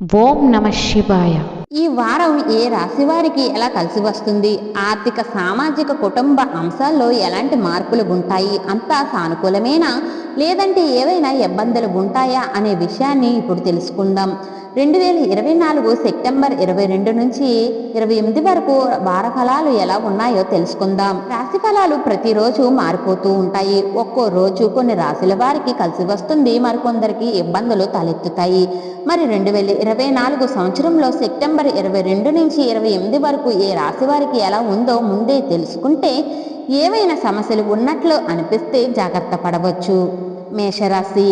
ఓం నమ శివాయ. ఈ వారం ఏ రాశి వారికి ఎలా కలిసి వస్తుంది, ఆర్థిక సామాజిక కుటుంబ అంశాల్లో ఎలాంటి మార్పులు ఉంటాయి, అంతా సానుకూలమేనా లేదంటే ఏవైనా ఇబ్బందులు ఉంటాయా అనే విషయాన్ని ఇప్పుడు తెలుసుకుందాం. 2024 సెప్టెంబర్ 22 నుంచి 28 వరకు వార ఫలాలు ఎలా ఉన్నాయో తెలుసుకుందాం. రాశి ఫలాలు ప్రతిరోజు మారిపోతూ ఉంటాయి. ఒక్కో రోజు కొన్ని రాశుల వారికి కలిసి వస్తుంది, మరికొందరికి ఇబ్బందులు తలెత్తుతాయి. మరి 2024 సంవత్సరంలో సెప్టెంబర్ 22 నుంచి 28 వరకు ఏ రాశి వారికి ఎలా ఉందో ముందే తెలుసుకుంటే ఏవైనా సమస్యలు ఉన్నట్లు అనిపిస్తే జాగ్రత్త పడవచ్చు. మేషరాశి.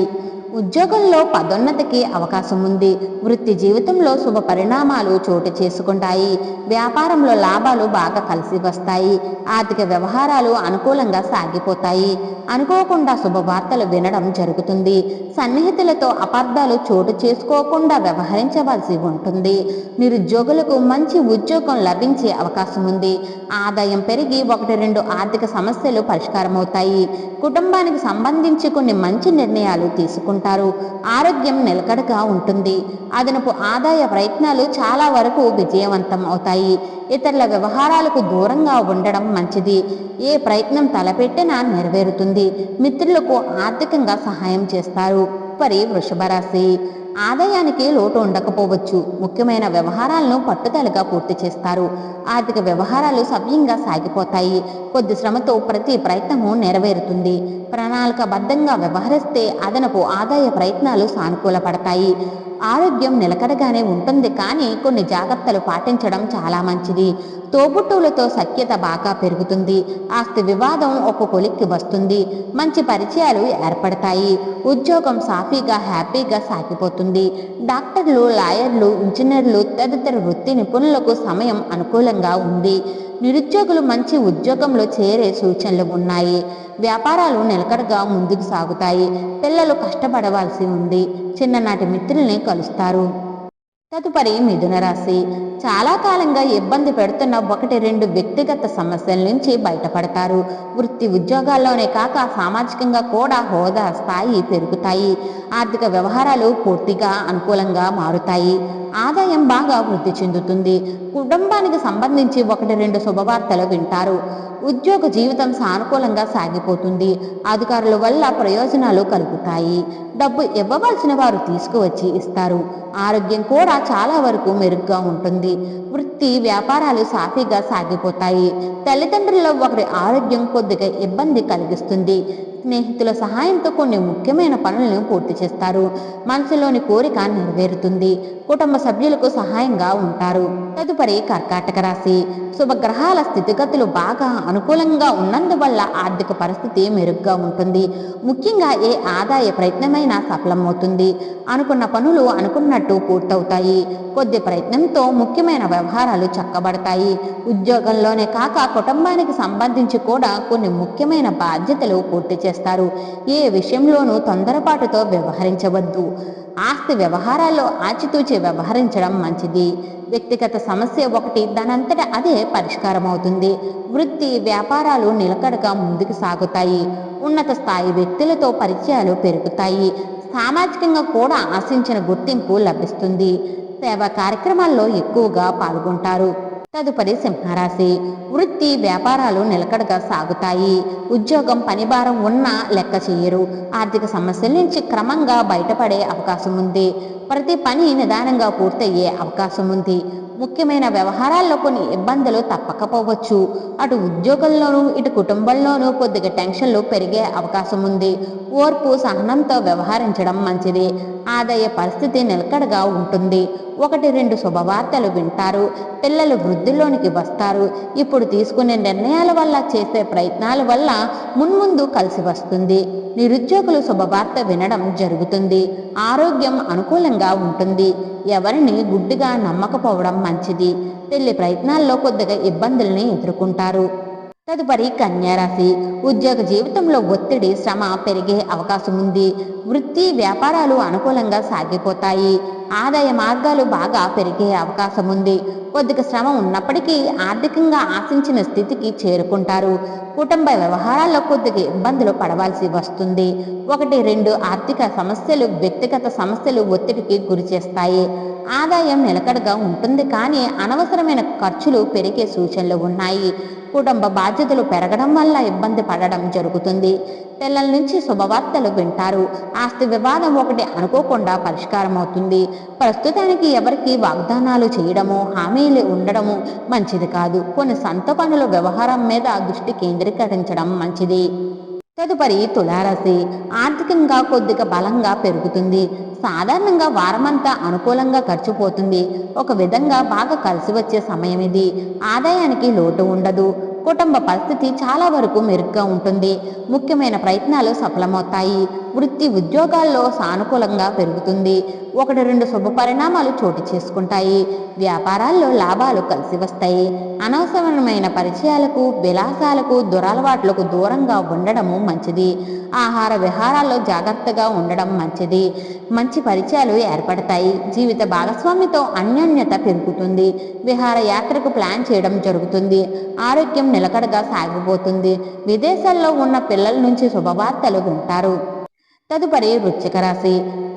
ఉద్యోగంలో పదోన్నతికి అవకాశం ఉంది. వృత్తి జీవితంలో శుభ పరిణామాలు చోటు చేసుకుంటాయి. వ్యాపారంలో లాభాలు బాగా కలిసి వస్తాయి. ఆర్థిక వ్యవహారాలు అనుకూలంగా సాగిపోతాయి. అనుకోకుండా శుభవార్తలు వినడం జరుగుతుంది. సన్నిహితులతో అపార్థాలు చోటు చేసుకోకుండా వ్యవహరించవలసి ఉంటుంది. నిరుద్యోగులకు మంచి ఉద్యోగం లభించే అవకాశం ఉంది. ఆదాయం పెరిగి 1-2 ఆర్థిక సమస్యలు పరిష్కారమవుతాయి. కుటుంబానికి సంబంధించి కొన్ని మంచి నిర్ణయాలు తీసుకుంటారు. ఆరోగ్యం నిలకడగా ఉంటుంది. అదనపు ఆదాయ ప్రయత్నాలు చాలా వరకు విజయవంతం అవుతాయి. ఇతరుల వ్యవహారాలకు దూరంగా ఉండడం మంచిది. ఏ ప్రయత్నం తలపెట్టినా నెరవేరుతుంది. మిత్రులకు ఆర్థికంగా సహాయం చేస్తారు. వృషభ రాశి. ఆదాయానికి లోటు ఉండకపోవచ్చు. ముఖ్యమైన వ్యవహారాలను పట్టుదలగా పూర్తి చేస్తారు. ఆర్థిక వ్యవహారాలు సవ్యంగా సాగిపోతాయి. కొద్ది శ్రమతో ప్రతి ప్రయత్నము నెరవేరుతుంది. ప్రణాళికబద్ధంగా వ్యవహరిస్తే అదనపు ఆదాయ ప్రయత్నాలు సానుకూలపడతాయి. ఆరోగ్యం నిలకడగానే ఉంటుంది, కానీ కొన్ని జాగ్రత్తలు పాటించడం చాలా మంచిది. తోబుట్టువులతో సఖ్యత బాగా పెరుగుతుంది. ఆస్తి వివాదం ఒక కొలిక్కి వస్తుంది. మంచి పరిచయాలు ఏర్పడతాయి. ఉద్యోగం సాఫీగా హ్యాపీగా సాగిపోతుంది. డాక్టర్లు, లాయర్లు, ఇంజనీర్లు తదితర వృత్తి నిపుణులకు సమయం అనుకూలంగా ఉంది. నిరుద్యోగులు మంచి ఉద్యోగంలో చేరే సూచనలు ఉన్నాయి. వ్యాపారాలు నిలకడగా ముందుకు సాగుతాయి. పిల్లలు కష్టపడవలసి ఉంది. చిన్ననాటి మిత్రుల్ని కలుస్తారు. మిథున రాశి. చాలా కాలంగా ఇబ్బంది పెడుతున్న 1-2 వ్యక్తిగత సమస్యల నుంచి బయటపడతారు. వృత్తి ఉద్యోగాల్లోనే కాక సామాజికంగా కూడా హోదా స్థాయి పెరుగుతాయి. ఆర్థిక వ్యవహారాలు పూర్తిగా అనుకూలంగా మారుతాయి. ఆదాయం బాగా వృద్ధి చెందుతుంది. కుటుంబానికి సంబంధించి 1-2 శుభవార్తలు వింటారు. ఉద్యోగ జీవితం సానుకూలంగా సాగిపోతుంది. అధికారుల వల్ల ప్రయోజనాలు కలుగుతాయి. డబ్బు ఇవ్వవలసిన వారు తీసుకువచ్చి ఇస్తారు. ఆరోగ్యం కూడా చాలా వరకు మెరుగ్గా ఉంటుంది. వృత్తి వ్యాపారాలు సాఫీగా సాగిపోతాయి. తల్లిదండ్రుల్లో ఒకరి ఆరోగ్యం కొద్దిగా ఇబ్బంది కలిగిస్తుంది. స్నేహితుల సహాయంతో కొన్ని ముఖ్యమైన పనులను పూర్తి చేస్తారు. మనసులోని కోరిక నెరవేరుతుంది. కుటుంబ సభ్యులకు సహాయంగా ఉంటారు. కర్కాటక రాశి. శుభగ్రహాల స్థితిగతులు బాగా అనుకూలంగా ఉన్నందువల్ల ఆర్థిక పరిస్థితి మెరుగ్గా ఉంటుంది. ముఖ్యంగా ఏ ఆదాయ ప్రయత్నమైనా సఫలమవుతుంది. అనుకున్న పనులు అనుకున్నట్టు పూర్తవుతాయి. కొద్ది ప్రయత్నంతో ముఖ్యమైన వ్యవహారాలు చక్కబడతాయి. ఉద్యోగంలోనే కాక కుటుంబానికి సంబంధించి కూడా కొన్ని ముఖ్యమైన బాధ్యతలు పూర్తి చేస్తారు. ఏ విషయంలోనూ తొందరపాటుతో వ్యవహరించవద్దు. ఆస్తి వ్యవహారాల్లో ఆచితూచి వ్యవహరించడం మంచిది. వ్యక్తిగత సమస్య ఒకటి దానంతట అదే పరిష్కారం అవుతుంది. వృత్తి వ్యాపారాలు నిలకడగా ముందుకు సాగుతాయి. ఉన్నత స్థాయి వ్యక్తులతో పరిచయాలు పెరుగుతాయి. సామాజికంగా కూడా ఆశించిన గుర్తింపు లభిస్తుంది. సేవా కార్యక్రమాల్లో ఎక్కువగా పాల్గొంటారు. సింహరాశి. వృత్తి వ్యాపారాలు నిలకడగా సాగుతాయి. ఉద్యోగం పనిభారం ఉన్నా లెక్క చేయరు. ఆర్థిక సమస్యల నుంచి క్రమంగా బయటపడే అవకాశం ఉంది. ప్రతి పని నిదానంగా పూర్తయ్యే అవకాశం ఉంది. ముఖ్యమైన వ్యవహారాల్లో కొన్ని ఇబ్బందులు తప్పకపోవచ్చు. అటు ఉద్యోగంలోనూ ఇటు కుటుంబంలోనూ కొద్దిగా టెన్షన్లు పెరిగే అవకాశం ఉంది. ఓర్పు సహనంతో వ్యవహరించడం మంచిది. ఆదాయ పరిస్థితి నిలకడగా ఉంటుంది. 1-2 శుభవార్తలు వింటారు. పిల్లలు వృద్ధిలోనికి వస్తారు. ఇప్పుడు తీసుకునే నిర్ణయాల వల్ల, చేసే ప్రయత్నాల వల్ల మున్ముందు కలిసి వస్తుంది. నిరుద్యోగులు శుభవార్త వినడం జరుగుతుంది. ఆరోగ్యం అనుకూలంగా ఉంటుంది. ఎవరిని గుడ్డిగా నమ్మకపోవడం మంచిది. పెళ్లి ప్రయత్నాల్లో కొద్దిగా ఇబ్బందుల్ని ఎదుర్కొంటారు. కన్యారాశి. ఉద్యోగ జీవితంలో ఒత్తిడి, శ్రమ పెరిగే అవకాశం ఉంది. వృత్తి వ్యాపారాలు అనుకూలంగా సాగిపోతాయి. ఆదాయ మార్గాలు బాగా పెరిగే అవకాశం ఉంది. కొద్దిగా శ్రమ ఉన్నప్పటికీ ఆర్థికంగా ఆశించిన స్థితికి చేరుకుంటారు. కుటుంబ వ్యవహారాల్లో కొద్దిగా ఇబ్బందులు పడవలసి వస్తుంది. 1-2 ఆర్థిక సమస్యలు, వ్యక్తిగత సమస్యలు ఒత్తిడికి గురి చేస్తాయి. ఆదాయం నిలకడగా ఉంటుంది, కానీ అనవసరమైన ఖర్చులు పెరిగే సూచనలు ఉన్నాయి. కుటుంబ బాధ్యతలు పెరగడం వల్ల ఇబ్బంది పడడం జరుగుతుంది. పిల్లల నుంచి శుభవార్తలు వింటారు. ఆస్తి వివాదం ఒకటి అనుకోకుండా పరిష్కారం అవుతుంది. ప్రస్తుతానికి ఎవరికి వాగ్దానాలు చేయడము, హామీలు ఉండడము మంచిది కాదు. కొన్ని సొంత పనుల వ్యవహారం మీద దృష్టి కేంద్రీకరించడం మంచిది. తదుపరి తులారాశి. ఆర్థికంగా కొద్దిగా బలంగా పెరుగుతుంది. సాధారణంగా వారమంతా అనుకూలంగా ఖర్చు పోతుంది. ఒక విధంగా బాగా కలిసి వచ్చే సమయం ఇది. ఆదాయానికి లోటు ఉండదు. కుటుంబ పరిస్థితి చాలా వరకు మెరుగ్గా ఉంటుంది. ముఖ్యమైన ప్రయత్నాలు సఫలమవుతాయి. వృత్తి ఉద్యోగాల్లో సానుకూలంగా పెరుగుతుంది. 1-2 శుభ పరిణామాలు చోటు చేసుకుంటాయి. వ్యాపారాల్లో లాభాలు కలిసి వస్తాయి. అనవసరమైన పరిచయాలకు, విలాసాలకు, దురలవాట్లకు దూరంగా ఉండడము మంచిది. ఆహార విహారాల్లో జాగ్రత్తగా ఉండడం మంచిది. మంచి పరిచయాలు ఏర్పడతాయి. జీవిత భాగస్వామితో అన్యోన్యత పెరుగుతుంది. విహారయాత్రకు ప్లాన్ చేయడం జరుగుతుంది. ఆరోగ్యం నిలకడగా సాగిపోతుంది. విదేశాల్లో ఉన్న పిల్లల నుంచి శుభవార్తలు వింటారు. తదుపరి వృశ్చిక రాశి.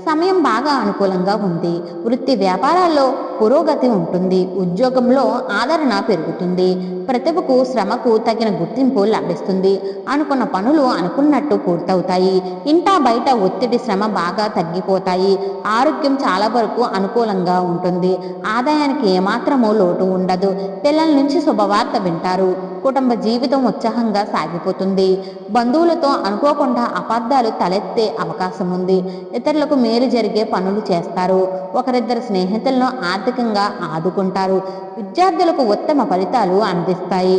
సమయం బాగా అనుకూలంగా ఉంది. వృత్తి వ్యాపారాల్లో పురోగతి ఉంటుంది. ఉద్యోగంలో ఆదరణ పెరుగుతుంది. ప్రతిభకు, శ్రమకు తగిన గుర్తింపు లభిస్తుంది. అనుకున్న పనులు అనుకున్నట్టు పూర్తవుతాయి. ఇంటా బయట ఒత్తిడి, శ్రమ బాగా తగ్గిపోతాయి. ఆరోగ్యం చాలా వరకు అనుకూలంగా ఉంటుంది. ఆదాయానికి ఏమాత్రమూ లోటు ఉండదు. పిల్లల నుంచి శుభవార్త వింటారు. కుటుంబ జీవితం ఉత్సాహంగా సాగిపోతుంది. బంధువులతో అనుకోకుండా అపార్థాలు తలెత్తే అవకాశం ఉంది. ఇతరులకు మేలు జరిగే పనులు చేస్తారు. ఒకరిద్దరు స్నేహితులను ఆర్థికంగా ఆదుకుంటారు. విద్యార్థులకు ఉత్తమ ఫలితాలు అందిస్తాయి.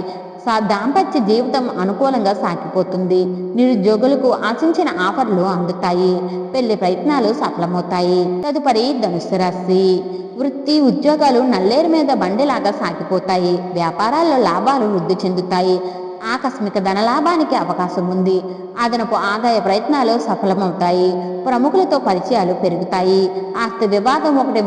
దాంపత్య జీవితం అనుకూలంగా సాగిపోతుంది. నిరుద్యోగులకు ఆశించిన ఆఫర్లు అందుతాయి. పెళ్లి ప్రయత్నాలు సఫలమవుతాయి. తదుపరి ధనుస్సు రాశి. వృత్తి ఉద్యోగాలు నల్లేరు మీద బండిలాగా సాగిపోతాయి. వ్యాపారాల్లో లాభాలు వృద్ధి చెందుతాయి. ఆకస్మిక ధనలాభానికి అవకాశం ఉంది. అదనపు ఆదాయ ప్రయత్నాలు సఫలమవుతాయి. ప్రముఖులతో పరిచయాలు పెరుగుతాయి. ఆస్తి వివాదం ఒకటి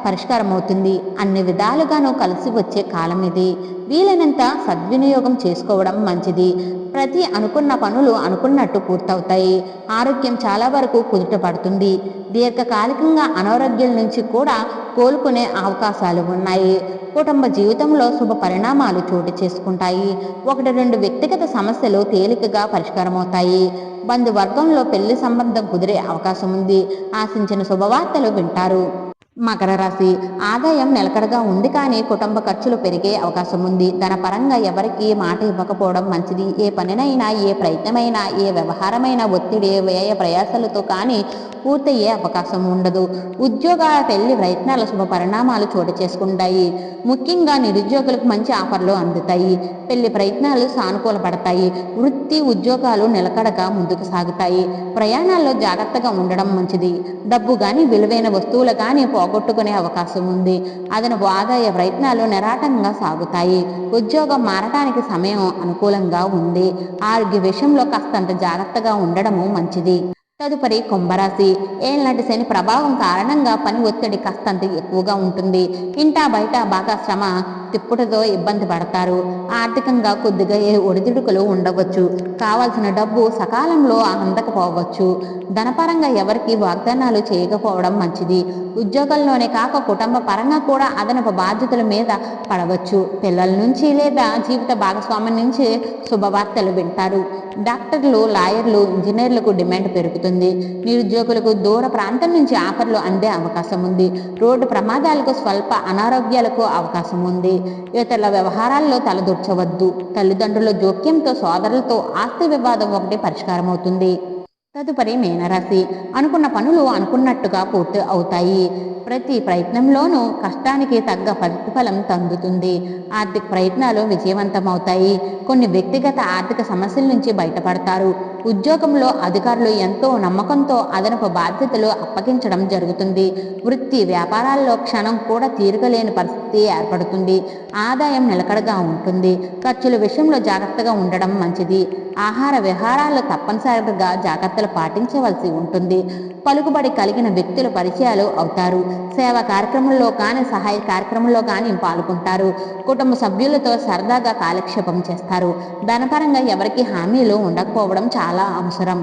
పరిష్కారం అవుతుంది. అన్ని విధాలుగానూ కలిసి వచ్చే కాలం ఇది. వీలైనంత సద్వినియోగం చేసుకోవడం మంచిది. ప్రతి అనుకున్న పనులు అనుకున్నట్టు పూర్తవుతాయి. ఆరోగ్యం చాలా వరకు కుదుట పడుతుంది. దీర్ఘకాలికంగా అనారోగ్యాల నుంచి కూడా కోలుకునే అవకాశాలు ఉన్నాయి. కుటుంబ జీవితంలో శుభ పరిణామాలు చోటు చేసుకుంటాయి. 1-2 వ్యక్తిగత సమస్యలు తేలికగా పరిష్కారమవుతాయి. బంధువర్గంలో పెళ్లి సంబంధం కుదిరే అవకాశం ఉంది. ఆశించిన శుభవార్తలు వింటారు. మకర రాశి. ఆదాయం నిలకడగా ఉంది, కానీ కుటుంబ ఖర్చులు పెరిగే అవకాశం ఉంది. ధనపరంగా ఎవరికి మాట ఇవ్వకపోవడం మంచిది. ఏ పనినైనా, ఏ ప్రయత్నమైనా, ఏ వ్యవహారమైనా ఒత్తిడి, వ్యయ ప్రయాసాలతో కానీ పూర్తయ్యే అవకాశం ఉండదు. ఉద్యోగాల పెళ్లి ప్రయత్నాల శుభ పరిణామాలు చోటు చేసుకుంటాయి. ముఖ్యంగా నిరుద్యోగులకు మంచి ఆఫర్లు అందుతాయి. పెళ్లి ప్రయత్నాలు సానుకూలపడతాయి. వృత్తి ఉద్యోగాలు నిలకడగా ముందుకు సాగుతాయి. ప్రయాణాల్లో జాగ్రత్తగా ఉండడం మంచిది. డబ్బు కానీ, విలువైన వస్తువులు కానీ పోగొట్టుకునే అవకాశం ఉంది. అదనపు ఆదాయ ప్రయత్నాలు నిరాటంగా సాగుతాయి. ఉద్యోగం మారటానికి సమయం అనుకూలంగా ఉంది. ఆరోగ్య విషయంలో కాస్తంత జాగ్రత్తగా ఉండడము మంచిది. తదుపరి కుంభరాశి. ఏళ్నాటి శని ప్రభావం కారణంగా పని ఒత్తిడి కాస్తంత ఎక్కువగా ఉంటుంది. ఇంటా బయట బాగా శ్రమ తిప్పుడుతో ఇబ్బంది పడతారు. ఆర్థికంగా కొద్దిగా ఒడిదుడుకులు ఉండవచ్చు. కావాల్సిన డబ్బు సకాలంలో అందకపోవచ్చు. ధనపరంగా ఎవరికి వాగ్దానాలు చేయకపోవడం మంచిది. ఉద్యోగంలోనే కాక కుటుంబ పరంగా కూడా అదనపు బాధ్యతల మీద పడవచ్చు. పిల్లల నుంచి లేదా జీవిత భాగస్వామ్యం నుంచి శుభవార్తలు వింటారు. డాక్టర్లు, లాయర్లు, ఇంజనీర్లకు డిమాండ్ పెరుగుతుంది. నిరుద్యోగులకు దూర ప్రాంతం నుంచి ఆఫర్లు అందే అవకాశం ఉంది. రోడ్డు ప్రమాదాలకు, స్వల్ప అనారోగ్యాలకు అవకాశం ఉంది. ఇతరుల వ్యవహారాల్లో తలదూర్చవద్దు. తల్లిదండ్రుల జోక్యంతో సోదరులతో ఆస్తి వివాదం ఒకటి పరిష్కారం అవుతుంది. తదుపరి మీనరాశి. అనుకున్న పనులు అనుకున్నట్టుగా పూర్తి అవుతాయి. ప్రతి ప్రయత్నంలోనూ కష్టానికి తగ్గ ప్రతిఫలం అందుతుంది. ఆర్థిక ప్రయత్నాలు విజయవంతమవుతాయి. కొన్ని వ్యక్తిగత ఆర్థిక సమస్యల నుంచి బయటపడతారు. ఉద్యోగంలో అధికారులు ఎంతో నమ్మకంతో అదనపు బాధ్యతలు అప్పగించడం జరుగుతుంది. వృత్తి వ్యాపారాల్లో క్షణం కూడా తీరగలేని పరిస్థితి ఏర్పడుతుంది. ఆదాయం నిలకడగా ఉంటుంది. ఖర్చుల విషయంలో జాగ్రత్తగా ఉండడం మంచిది. ఆహార విహారాల్లో తప్పనిసరిగా జాగ్రత్తలు పాటించవలసి ఉంటుంది. పలుకుబడి కలిగిన వ్యక్తుల పరిచయాలు అవుతారు. సేవా కార్యక్రమంలో కానీ, సహాయ కార్యక్రమంలో కానీ పాల్గొంటారు. కుటుంబ సభ్యులతో సరదాగా కాలక్షేపం చేస్తారు. ధనపరంగా ఎవరికి హామీలు ఉండకపోవడం చాలా అవసరం.